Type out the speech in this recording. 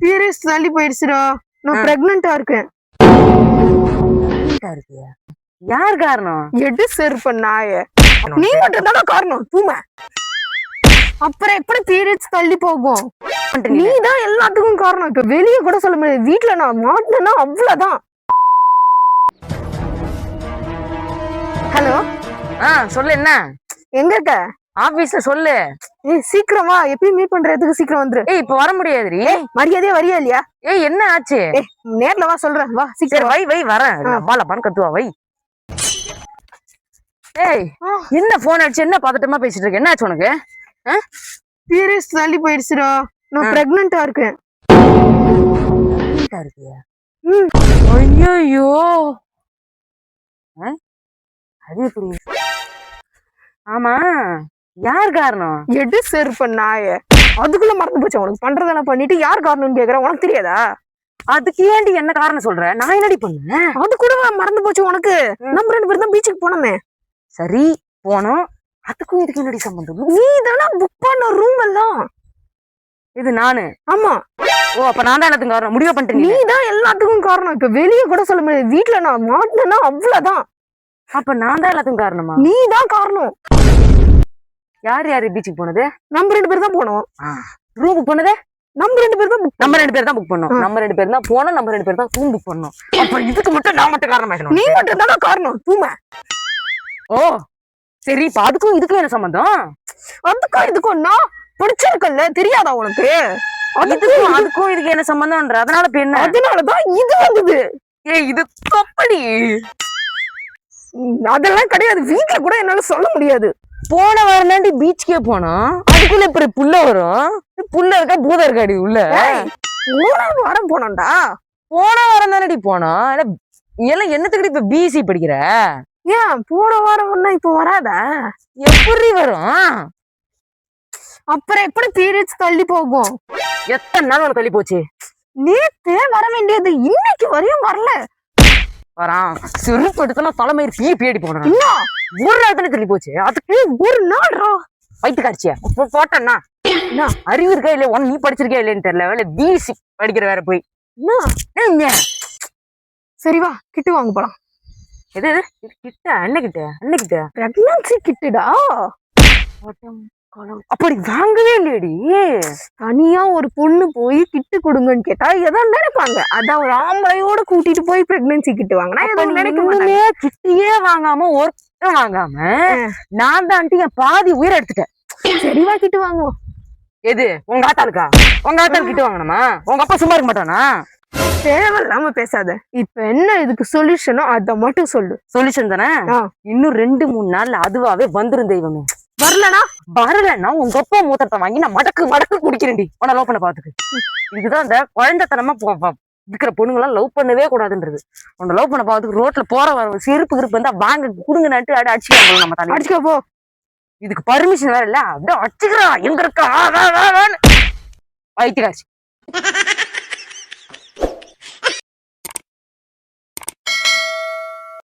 Periods தள்ளி போயிடுச்சுடா. நான் பிரெக்னெண்டா இருக்கேன். யார் காரணம்? எடு செருப்பு நாய. நீ மட்டும் தானே காரணம். தூம அப்புறம் எப்படி பீரியட்ஸ் தள்ளி போகும்? நீ தான் எல்லாத்துக்கும் காரணம். இப்ப வெளியே கூட சொல்ல முடியாது. வீட்டுல நான் மாட்டினா அவ்வளவுதான். ஹலோ. சொல்லு. என்ன எங்க இருக்க? ஆபீஸ்ல சொல்லு. சீக்கிரமா எப்பயும் மீட் பண்றதுக்கு சீக்கிரம் வந்துரு. இப்ப வர முடியாதுரி. மரியாதையா வரியா இல்லையா? என்ன ஆச்சு? நேர்ல வா சொல்றேன். வா சீக்கிரம். வை வரேன். பாலப்பான்னு கத்துவா. வை. என்ன போன் அடிச்சு என்ன பதட்டமா பேசிட்டு இருக்க? என்ன ஆச்சு உனக்கு? பீரியட்ஸ் தள்ளி போயிடுச்சுடா. நான் பிரெக்னெண்டா இருக்கேன். ஐயோ, அது எப்படி? ஆமா, யார் காரணம்? எடு செருப்பு நாய. அதுக்குள்ள மறந்து போச்சு. உனக்கு பண்றதெல்லாம் பண்ணிட்டு யார் காரணம்னு கேக்குற. உனக்கு தெரியாதா? அதுக்கு ஏன்டி என்ன காரணம் சொல்ற? நான் என்னடி பண்ணேன்? அது கூட மறந்து போச்சு உனக்கு. நம்ம 2 பேரும் தான் பீச்சுக்கு போனோமே. சரி போனோம். அதுக்கும் இதுக்கு என்னடி சம்பந்தம்? நீ தானே புக் பண்ண ரூம் எல்லாம். இது நானு. ஆமா. அப்ப நான் தான் எல்லாத்துக்கும் காரணம். முடிவு பண்ணிட்டேன். நீ தான் எல்லாத்துக்கும் காரணம். இப்ப வெளியே கூட சொல்ல முடியாது. வீட்டுல நான் மாட்டினா அவ்வளவுதான். அப்ப நான் தான் எல்லாத்துக்கும் காரணமா? நீ தான் காரணம். யார் யாரு பீச்சுக்கு போனது? நம்ம 2 பேரும் தான் போனோம். ரூம் புக் பண்ணதே நம்ம 2 பேரும் தான். நம்ம 2 பேரும் தான் புக் பண்ணோம். நம்ம 2 பேரும் தான் போனோம். நம்ம 2 பேரும் தான் ரூம் புக் பண்ணோம். அப்ப இதுக்கு மட்டும் நான் மட்டும் காரணம்? நீ மட்டும் தானே காரணம். தூம. ஓ சரி. இப்ப அதுக்கும் இதுக்கும் என்ன சம்பந்தம்? அதுக்கும் இதுக்கும் நான் படிச்சிருக்கல. தெரியாதா உனக்கு? அதுக்கும் இதுக்கு என்ன சம்பந்தம்ன்ற? அதனால இப்ப என்ன? அதனாலதான் இது வந்தது. இது தப்படி. அதெல்லாம் கிடையாது. வீட்டுல கூட என்னால சொல்ல முடியாது. போன வாரம் பீச்சுக்கே போனோம். அதுக்குள்ள இப்ப புள்ள வரும். புள்ள இருக்கா பூதம் இருக்காடி உள்ள? போன வாரம் போனோம்டா. போன வாரம் தானடி போனோம். எல்லாம் என்னத்துக்கு இப்ப பிசி படிக்கிற? ஏன் போன வாரம் ஒண்ணா இப்ப வராதா? எப்படி வரும்? அப்புறம் எப்படி பீரியட்ஸ் தள்ளி போகும்? எத்தனை நாள் உனக்கு தள்ளி போச்சு? நேத்தே வர வேண்டியது. இன்னைக்கு வரையும் வரல. வரான் சிறுப்படுத்தினா தலைமையில் பீ பேடி போடுறேன். ஒரு நாள் தானே தள்ளி போச்சு. அதுக்கு ஒரு நாள் வயிற்று காட்சியா போட்டேன்னா அறிவு இருக்கா இல்லையா? உன நீ படிச்சிருக்கா இல்லைன்னு தெரியல. பிசி படிக்கிற வேற போய். சரி வா கிட்டு வாங்க போலாம். எது கிட்ட? அண்ணகிட்ட பிரெக்னன்சி கிட்டுடா. அப்படி வாங்கவே இல்லையடி. தனியா ஒரு பொண்ணு போய் கிட்டு கொடுங்கன்னு கேட்டா எதாவது நினைப்பாங்க. அதான் ஒரு ஆம்பளையோட கூட்டிட்டு போய் பிரெக்னன்சி கிட்டு வாங்கினா கிட்டியே வாங்காம ஒருத்தர் வாங்காம நான் தான் என் பாதி உயிரை எடுத்துட்டேன். சரிவா கிட்டு வாங்குவோம். எது உங்க ஆத்தாளுக்கா? உங்க ஆத்தாள் கிட்டு வாங்கணுமா? உங்க அப்பா சும்மா இருக்க மாட்டானா? தேவையில்லாம பேசாத. இப்ப என்ன இதுக்கு சொல்யூஷனோ அத மட்டும் சொல்லு. சொல்யூஷன் தானே. இன்னும் 2-3 நாள்ல அதுவாவே வந்துரும் தெய்வமே. வரலன்னா உங்க அப்பா மூத்தத்தை வாங்கி நான் மடக்கு குடிக்கிறேன்டி. உன லவ் பண்ண பாத்துக்கு. இதுதான் இந்த குழந்தைத்தனமா இருக்கிற பொண்ணுங்களாம் லவ் பண்ணவே கூடாதுன்றது. உன்னை லவ் பண்ண பாத்துக்கு ரோட்ல போற வர செருப்பு கிருப்பு வந்தா வாங்க குடுங்க நட்டு அடிச்சுக்க. நம்ம தலை அடிச்சுக்க போ. இதுக்கு பர்மிஷன் வேற இல்ல. அப்படியே அடிச்சுக்கிறா. எங்க இருக்கா? வயிற்று காட்சி.